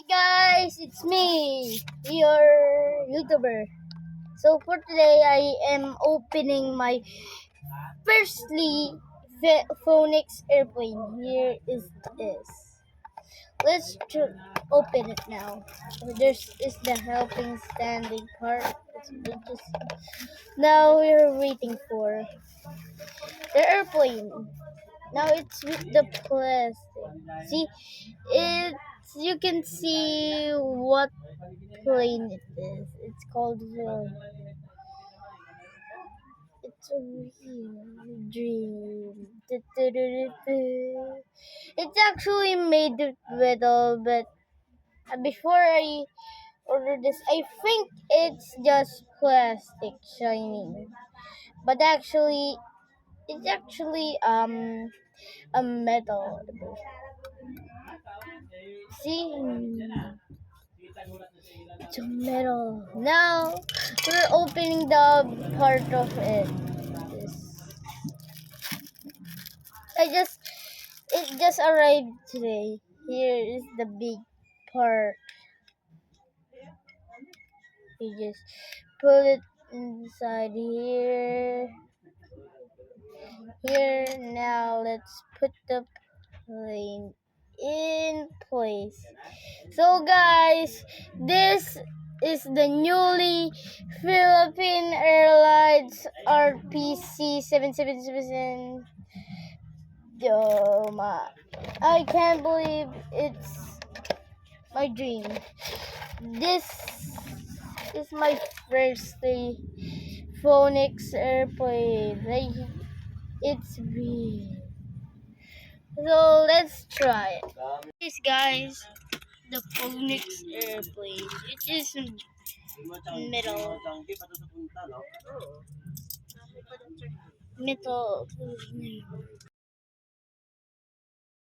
guys, it's me, your YouTuber. So for today, I am opening my firstly Phoenix airplane. Here is this. Let's open it now. There's is the helping standing part. Now we're waiting for the airplane. Now it's with the plastic. See, it's you can see what plane it is. It's called it's a real dream. It's actually made of metal, but before I order this, I think it's just plastic shining. But actually, it's actually a metal. See, it's a metal. Now we're opening the part of it. This. It just arrived today. Here is the big part. You just put it inside here. Here now let's put the plane in place. So guys, this is the newly Philippine Airlines RPC 777. I can't believe it's my dream. This is my first Phoenix airplane. It's real. So let's try it. This guys, the Phoenix airplane. It is metal. Metal.